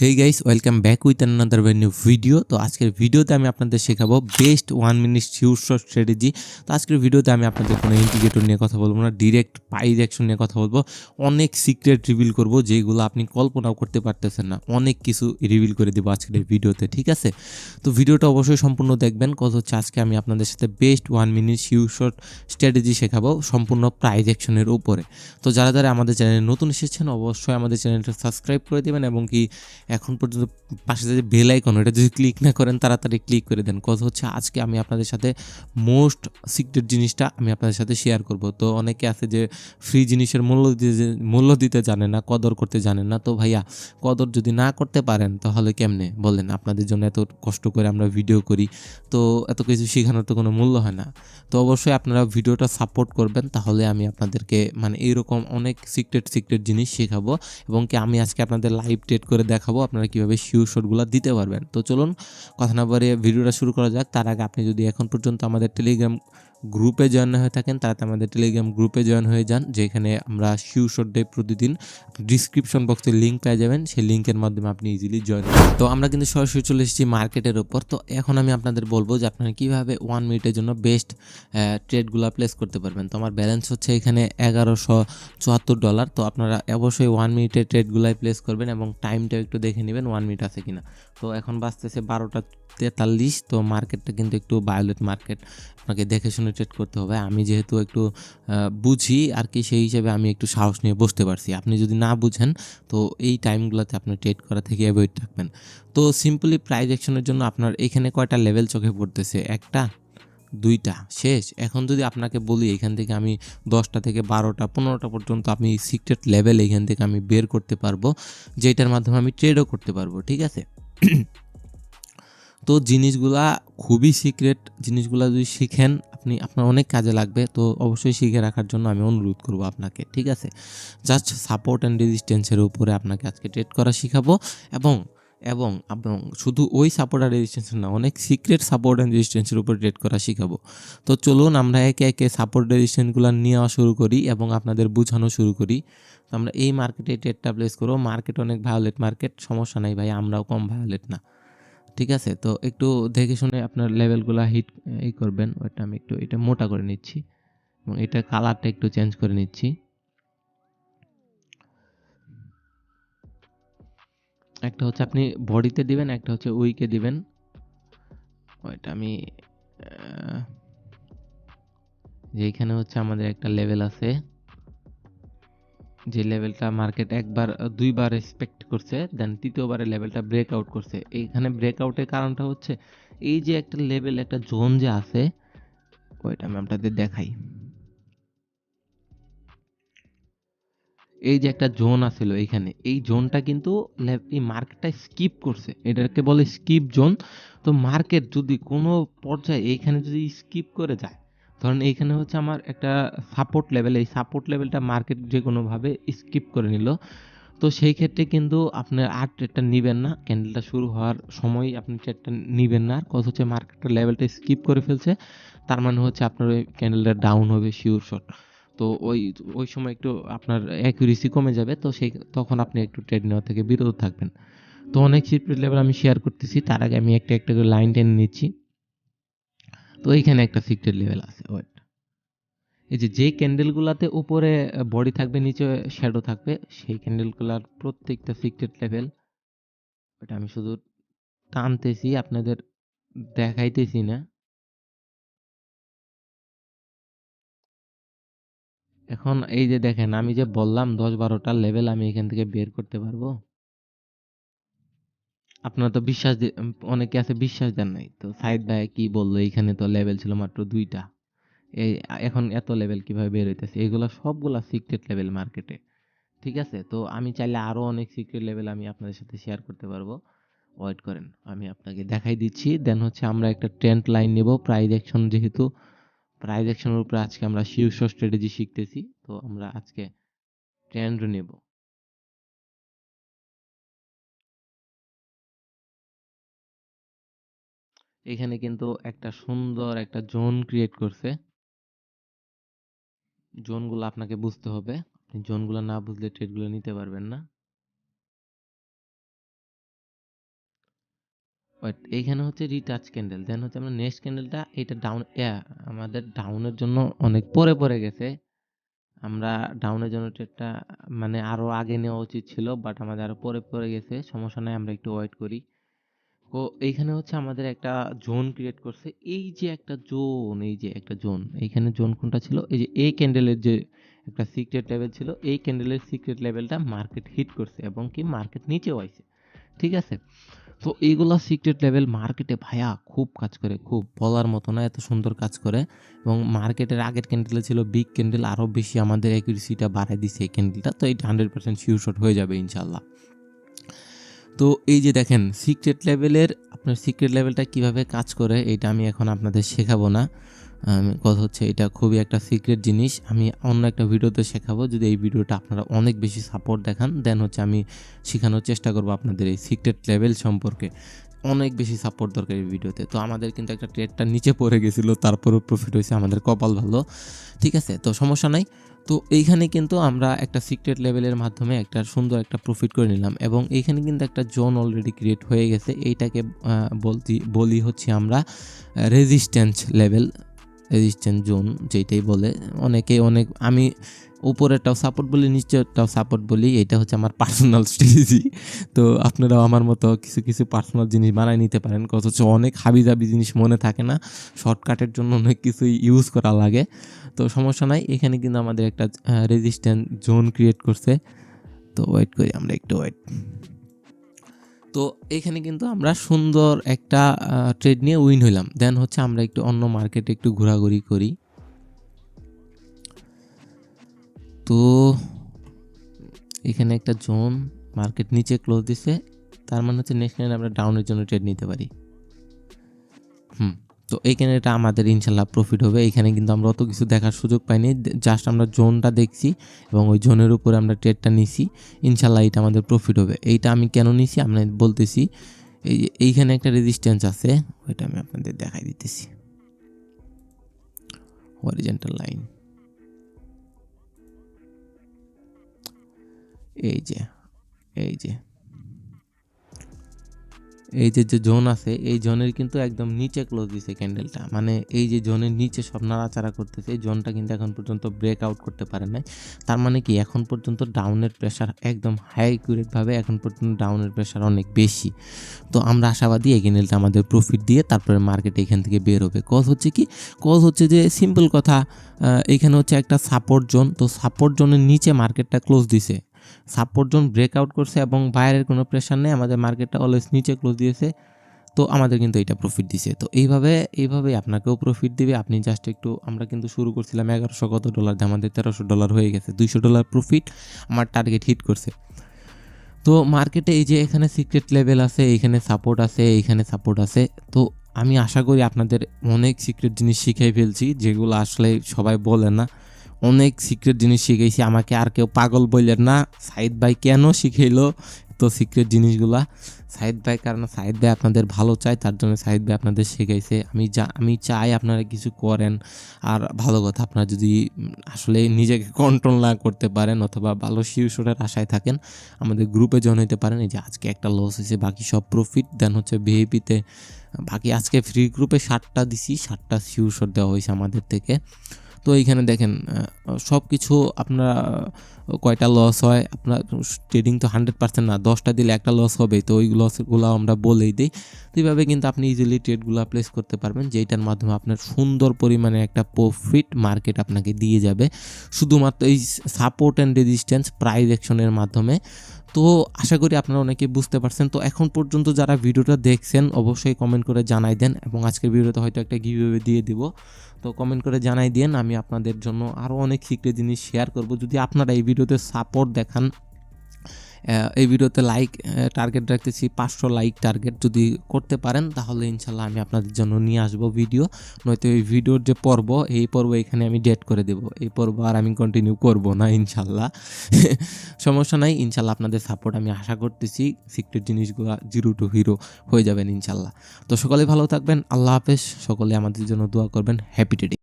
Hey guys, welcome back with another new video. তো আজকের ভিডিওতে আমি আপনাদের শেখাবো বেস্ট 1 মিনিট শিওর স্ট্র্যাটেজি। তো আজকের ভিডিওতে আমি আপনাদের কোনো ইন্ডিকেটর নিয়ে কথা বলবো না, ডিরেক্ট প্রাইস অ্যাকশন নিয়ে কথা বলবো। অনেক সিক্রেট রিভিল করব যেগুলো আপনি কল্পনাও করতে পারতেছেন না। অনেক কিছু রিভিল করে দেবো আজকের এই ভিডিওতে, ঠিক আছে? তো ভিডিওটা অবশ্যই সম্পূর্ণ দেখবেন। কথা হচ্ছে আজকে আমি আপনাদের সাথে বেস্ট 1 মিনিট শিওর স্ট্র্যাটেজি শেখাবো সম্পূর্ণ প্রাইস অ্যাকশনের উপরে। তো যারা যারা আমাদের চ্যানেলে নতুন এসেছেন অবশ্যই আমাদের চ্যানেলটা সাবস্ক্রাইব করে দেবেন এবং কি এখন পর্যন্ত পাশে যে বেল আইকন এটা যদি ক্লিক না করেন তাড়াতাড়ি ক্লিক করে দেন। কথা হচ্ছে আজকে আমি আপনাদের সাথে মোস্ট সিক্রেট জিনিসটা আমি আপনাদের সাথে শেয়ার করব। তো অনেকে আছে যে ফ্রি জিনিসের মূল্য দিতে জানে না, কদর করতে জানে না। তো ভাইয়া, কদর যদি না করতে পারেন তাহলে কেমনে বলেন? আপনাদের জন্য এত কষ্ট করে আমরা ভিডিও করি, তো এত কিছু শেখানোর তো কোনো মূল্য হয় না। তো অবশ্যই আপনারা ভিডিওটা সাপোর্ট করবেন, তাহলে আমি আপনাদেরকে মানে এইরকম অনেক সিক্রেট জিনিস শেখাবো এবং কি আমি আজকে আপনাদের লাইভ ট্রেড করে দেখাবো আপনারা কীভাবে শিওর শটগুলো দিতে পারবেন। তো চলুন কথা না বাড়িয়ে ভিডিওটা শুরু করা যাক। তার আগে আপনি যদি এখন পর্যন্ত আমাদের টেলিগ্রাম গ্রুপে জয়েন না হয়ে থাকেন তাহলে আমাদের টেলিগ্রাম গ্রুপে জয়েন হয়ে যান, যেখানে আমরা শিওর শট ডে প্রতিদিন ডিসক্রিপশন বক্সে লিঙ্ক পেয়ে যাবেন। সেই লিঙ্কের মাধ্যমে আপনি ইজিলি জয়েন করবেন। তো আমরা কিন্তু সরাসরি চলে এসেছি মার্কেটের ওপর। তো এখন আমি আপনাদের বলবো যে আপনারা কীভাবে 1 মিনিটের জন্য বেস্ট ট্রেডগুলো প্লেস করতে পারবেন। তো আমার ব্যালেন্স হচ্ছে এখানে $1174। তো আপনারা অবশ্যই 1 মিনিটের ট্রেডগুলাই প্লেস করবেন এবং টাইমটাও একটু দেখে নেবেন 1 মিনিট আছে কিনা। তো এখন বাজতেছে 12টা 43। তো মার্কেটটা কিন্তু একটু ভায়োলেট মার্কেট, আপনাকে দেখে শুনে ট্রেড করতে হবে। আমি যেহেতু একটু বুঝি আর কি, সেই হিসেবে আমি একটু সাহস নিয়ে বসতে পারছি। আপনি যদি না বুঝেন তো এই টাইমগুলোতে আপনি ট্রেড করা থেকে অ্যাভয়েড থাকবেন। তো সিম্পলি প্রাইস অ্যাকশনের জন্য আপনার এখানে কয়টা লেভেল চোখে পড়তেছে? একটা, দুইটা, শেষ। এখন যদি আপনাকে বলি এখান থেকে আমি 10টা থেকে 12টা 15টা পর্যন্ত আমি সিক্রেট লেভেল এখান থেকে আমি বের করতে পারবো, যেটার মাধ্যমে আমি ট্রেডও করতে পারবো, ঠিক আছে? তো জিনিসগুলা খুবই সিক্রেট, জিনিসগুলা যদি শিখেন আপনি আপনার অনেক কাজে লাগবে। তো অবশ্যই শিখে রাখার জন্য আমি অনুরোধ করবো আপনাকে, ঠিক আছে? জাস্ট সাপোর্ট অ্যান্ড রেজিস্ট্যান্সের উপরে আপনাকে আজকে ট্রেড করা শিখাবো এবং এবং এবং শুধু ওই সাপোর্ট আর রেজিস্ট্যান্স না, অনেক সিক্রেট সাপোর্ট অ্যান্ড রেজিস্ট্যান্সের উপর ট্রেড করা শিখাবো। তো চলুন আমরা একে একে সাপোর্ট রেজিস্ট্যান্সগুলো নেওয়া শুরু করি এবং আপনাদের বোঝানো শুরু করি। তো আমরা এই মার্কেটে ট্রেডটা প্লেস করবো। মার্কেট অনেক ভায়োলেট মার্কেট, সমস্যা নাই ভাই, আমরাও কম ভায়োলেট না, ঠিক আছে? তো একটু দেখে শুনে আপনার লেভেলগুলা হিট এই করবেন। ওইটা আমি একটু এটা মোটা করে নিচ্ছি এবং এটা কালারটা একটু চেঞ্জ করে নিচ্ছি। একটা হচ্ছে আপনি বডিতে দিবেন, একটা হচ্ছে উইকে দিবেন। ওইটা আমি যে এখানে হচ্ছে আমাদের একটা লেভেল আছে, যে লেভেলটা মার্কেট একবার দুইবার রেসপেক্ট করছে, দেন তৃতীয়বারে লেভেলটা ব্রেকআউট করছে। এইখানে ব্রেকআউটের কারণটা হচ্ছে এই যে একটা লেভেল, একটা জোন যে আছে, ওইটা আমি আপনাদের দেখাই। এই যে একটা জোন আছিল এইখানে, এই জোনটা কিন্তু এই মার্কেটটা স্কিপ করছে, এটাকে বলে স্কিপ জোন। তো মার্কেট যদি কোনো পর্যায়ে এইখানে যদি স্কিপ করে যায়, ধরেন এইখানে হচ্ছে আমার একটা সাপোর্ট লেভেল, এই সাপোর্ট লেভেলটা মার্কেট যে কোনোভাবে স্কিপ করে নিল, তো সেই ক্ষেত্রে কিন্তু আপনার আর ট্রেডটা নিবেন না। ক্যান্ডেলটা শুরু হওয়ার সময় আপনি ট্রেডটা নিবেন না। আর কথা হচ্ছে মার্কেটটা লেভেলটা স্কিপ করে ফেলছে, তার মানে হচ্ছে আপনার ওই ক্যান্ডেলটা ডাউন হবে শিওর শট। তো ওই ওই সময় একটু আপনার অ্যাকুরেসি কমে যাবে, তো সেই তখন আপনি একটু ট্রেড নেওয়া থেকে বিরত থাকবেন। তো অনেক সিক্রেট লেভেল আমি শেয়ার করতেছি, তার আগে আমি একটা একটা করে লাইন টেনে নিচ্ছি। তো এইখানে একটা সিক্রেট লেভেল আছে, ওয়েট। এই যে যে ক্যান্ডেলগুলাতে উপরে বডি থাকবে, নিচে শ্যাডো থাকবে, সেই ক্যান্ডেলগুলার প্রত্যেকটা সিক্রেট লেভেল। ওটা আমি শুধু টানতেছি, আপনাদের দেখাইতেছি না। এখন এই যে দেখেন, আমি যে বললাম 10-12টা লেভেল আমি এখান থেকে বের করতে পারবো। আপনারা তো অনেকে আছে বিশ্বাস দেন নাই। তো সাইদ ভাই কি বললো, এইখানে তো লেভেল ছিল মাত্র 2টা, এই এখন এত লেভেল কিভাবে বের হইতেছে? এগুলা সবগুলা সিক্রেট লেভেল মার্কেটে, ঠিক আছে? তো আমি চাইলে আরো অনেক সিক্রেট লেভেল আমি আপনাদের সাথে শেয়ার করতে পারবো। ওয়েট করেন, আমি আপনাকে দেখাই দিচ্ছি। দেন হচ্ছে আমরা একটা ট্রেন্ড লাইন নেব। প্রাইস অ্যাকশন, যেহেতু প্রাইস অ্যাকশনের উপরে আজকে আমরা শীর্ষ স্ট্র্যাটেজি শিখতেছি, তো আমরা আজকে ট্রেন্ড নেব। এখানে কিন্তু একটা সুন্দর একটা জোন ক্রিয়েট করছে। জোনগুলো আপনাকে বুঝতে হবে, আপনি জোনগুলো না বুঝলে ট্রেডগুলো নিতে পারবেন না। ওয়েট, এইখানে হচ্ছে রিটাচ ক্যান্ডেল, দেন হচ্ছে আমরা নেক্সট ক্যান্ডেলটা এটা ডাউন, আমাদের ডাউনের জন্য অনেক পরে গেছে। আমরা ডাউনের জন্য ট্রেডটা মানে আরো আগে নেওয়া উচিত ছিল, বাট আমাদের আরো পরে গেছে। সমস্যা নাই, আমরা একটু ওয়েট করি। তো এইখানে হচ্ছে আমাদের একটা জোন ক্রিয়েট করছে। এই যে একটা জোন, এই যে একটা জোন, এইখানে জোন কোনটা ছিল, এই যে এই ক্যান্ডেলের যে একটা সিক্রেট লেভেল ছিল, এই ক্যান্ডেলের সিক্রেট লেভেলটা মার্কেট হিট করছে এবং কি মার্কেট নিচেও আইছে, ঠিক আছে। তো এইগুলা সিক্রেট লেভেল মার্কেটে ভাইয়া খুব কাজ করে, খুব বলার মতো না, এত সুন্দর কাজ করে। এবং মার্কেটের আগের ক্যান্ডেলে ছিল বিগ ক্যান্ডেল, আরও বেশি আমাদের অ্যাকুরেসিটা বাড়াই দিছে এই ক্যান্ডেলটা। তো এটা 100% শিওর শট হয়ে যাবে ইনশাল্লাহ। তো এই যে দেখেন সিক্রেট লেভেলের, আপনার সিক্রেট লেভেলটা কিভাবে কাজ করে এটা আমি এখন আপনাদের শেখাবো না। কথা হচ্ছে এটা খুবই একটা সিক্রেট জিনিস, আমি অন্য একটা ভিডিওতে শেখাবো। যদি এই ভিডিওটা আপনারা অনেক বেশি সাপোর্ট দেখান, দেন হচ্ছে আমি শেখানোর চেষ্টা করবো আপনাদের এই সিক্রেট লেভেল সম্পর্কে। অনেক বেশি সাপোর্ট দরকার এই ভিডিওতে। তো আমাদের কিন্তু একটা ট্রেডটা নিচে পড়ে গেছিলো, তারপরেও প্রফিট হয়েছে, আমাদের কপাল ভালো, ঠিক আছে। তো সমস্যা নাই। তো এইখানে কিন্তু আমরা একটা সিক্রেট লেভেলের মাধ্যমে একটা সুন্দর একটা প্রফিট করে নিলাম, এবং এইখানে কিন্তু একটা জোন অলরেডি ক্রিয়েট হয়ে গেছে। এইটাকে বলি হচ্ছে আমরা রেজিস্ট্যান্স লেভেল, রেজিস্ট্যান্স জোন যেটাই বলে অনেকে। আমি উপরেরটাও সাপোর্ট বলি, নিচেরটাও সাপোর্ট বলি। এটা হচ্ছে আমার পার্সোনাল স্ট্র্যাটেজি। তো আপনারাও আমার মতো কিছু পার্সোনাল জিনিস বানায় নিতে পারেন। অথচ অনেক হাবিজাবি জিনিস মনে থাকে না, শর্টকাটের জন্য অনেক কিছুই ইউজ করা লাগে। তো সমস্যা নাই, এখানে কিন্তু আমাদের একটা রেজিস্ট্যান্স জোন ক্রিয়েট করছে। তো ওয়েট করি আমরা একটু, ওয়েট। তো এখানে কিন্তু আমরা সুন্দর একটা ট্রেড নিয়ে উইন হইলাম। দেন হচ্ছে আমরা একটু অন্য মার্কেটে একটু ঘোরাঘুরি করি। তো এখানে একটা জোন মার্কেট নিচে ক্লোজ দিছে, তার মানে হচ্ছে নেক্সট লাইনে আমরা ডাউনের জন্য ট্রেড নিতে পারি। তো এইখানে এটা আমাদের ইনশাল্লাহ প্রফিট হবে। এখানে কিন্তু আমরা অত কিছু দেখার সুযোগ পাইনি, জাস্ট আমরা জোনটা দেখছি এবং ওই জোনের উপরে আমরা ট্রেডটা নিছি। ইনশাল্লাহ এটা আমাদের প্রফিট হবে। এইটা আমি কেন নিছি আমি বলতেছি। এই যে এইখানে একটা রেজিস্ট্যান্স আছে, ওইটা আমি আপনাদের দেখাই দিতেছি। হরিজন্টাল লাইন, এই যে যে জোন আছে, এই জোনের কিন্তু একদম নিচে ক্লোজ দিছে ক্যান্ডেলটা। মানে এই যে জোনের নিচে সব নাড়াচাড়া করতেছে, এই জোনটা কিন্তু এখন পর্যন্ত ব্রেক আউট করতে পারে নাই। তার মানে কি এখন পর্যন্ত ডাউনের প্রেশার একদম হাই অ্যাকুরেটভাবে, এখন পর্যন্ত ডাউনের প্রেশার অনেক বেশি। তো আমরা আশাবাদী এই ক্যান্ডেলটা আমাদের প্রফিট দিয়ে তারপরে মার্কেট এখান থেকে বের হবে। কজ হচ্ছে যে সিম্পল কথা, এখানে হচ্ছে একটা সাপোর্ট জোন। তো সাপোর্ট জোনের নিচে মার্কেটটা ক্লোজ দিছে, সাপোর্ট জোন ব্রেকআউট করছে এবং বাইরের কোনো প্রেশার নেই, আমাদের মার্কেটটা অলওয়েজ নিচে ক্লোজ দিয়েছে। তো আমাদের কিন্তু এটা প্রফিট দিছে। তো এইভাবে আপনাকেও প্রফিট দিবে। আপনি জাস্ট একটু, আমরা কিন্তু শুরু করছিলাম 1100 কত ডলার দিয়ে, আমাদের $1300 হয়ে গেছে, $200 প্রফিট, আমার টার্গেট হিট করছে। তো মার্কেটে এই যে এখানে সিক্রেট লেভেল আছে, এইখানে সাপোর্ট আছে, এইখানে সাপোর্ট আছে। তো আমি আশা করি আপনাদের অনেক সিক্রেট জিনিস শিখাই ফেলছি, যেগুলো আসলে সবাই বলে না। অনেক সিক্রেট জিনিস শিখাইছি, আমাকে আর কেউ পাগল বললেন না। সাইদ ভাই কেন শিখাইলো তো সিক্রেট জিনিসগুলা? সাইদ ভাই, কারণ সাইদ ভাই আপনাদের ভালো চায়, তার জন্য সাইদ ভাই আপনাদের শিখাইছে। আমি চাই আপনারা কিছু করেন। আর ভালো কথা, আপনারা যদি আসলে নিজেকে কন্ট্রোল না করতে পারেন অথবা ভালো শিওরের আশায় থাকেন, আমাদের গ্রুপে জয়েন হতে পারেন। এই যে আজকে একটা লস হয়েছে, বাকি সব প্রফিট। দেন হচ্ছে ভিআইপিতে বাকি আজকে ফ্রি গ্রুপে 7টা দিছি, 7টা শিওর দেওয়া হয়েছে আমাদের থেকে। তো এইখানে দেখেন সব কিছু আপনারা কয়টা লস হয়, আপনার ট্রেডিং তো 100% না, 10টা দিলে একটা লস হবে। তো ওই লসগুলো আমরা বলেই দিই। তো এইভাবে কিন্তু আপনি ইজিলি ট্রেডগুলো প্লেস করতে পারবেন, যেটার মাধ্যমে আপনার সুন্দর পরিমাণে একটা প্রফিট মার্কেট আপনাকে দিয়ে যাবে, শুধুমাত্র এই সাপোর্ট অ্যান্ড রেজিস্ট্যান্স প্রাইস অ্যাকশনের মাধ্যমে। তো আশা করি আপনারা অনেকে বুঝতে পারছেন। তো এখন পর্যন্ত যারা ভিডিওটা দেখছেন অবশ্যই কমেন্ট করে জানাই দেন, এবং আজকের ভিডিওতে হয়তো একটা গিভঅ্যাওয়ে দিয়ে দিব। তো কমেন্ট করে জানাই দিন, আমি আপনাদের জন্য আরও অনেক সিক্রেট জিনিস শেয়ার করব। যদি আপনারা এই ভিডিওতে সাপোর্ট দেখান, এই ভিডিওতে লাইক টার্গেট রাখতেছি 500 লাইক টার্গেট, যদি করতে পারেন তাহলে ইনশাল্লাহ আমি আপনাদের জন্য নিয়ে আসবো ভিডিও। নয়তো এই ভিডিওর যে পর্ব, এই পর্ব এখানে আমি ডেট করে দেব, এই পর্ব আর আমি কন্টিনিউ করব না ইনশাল্লাহ। সমস্যা নাই, ইনশাল্লাহ আপনাদের সাপোর্ট আমি আশা করতেছি, সিক্রেট জিনিসগুলো 0 to hero হয়ে যাবেন ইনশাল্লাহ। তো সকলে ভালো থাকবেন, আল্লাহ হাফেজ। সকলে আমাদের জন্য দোয়া করবেন। Happy trading.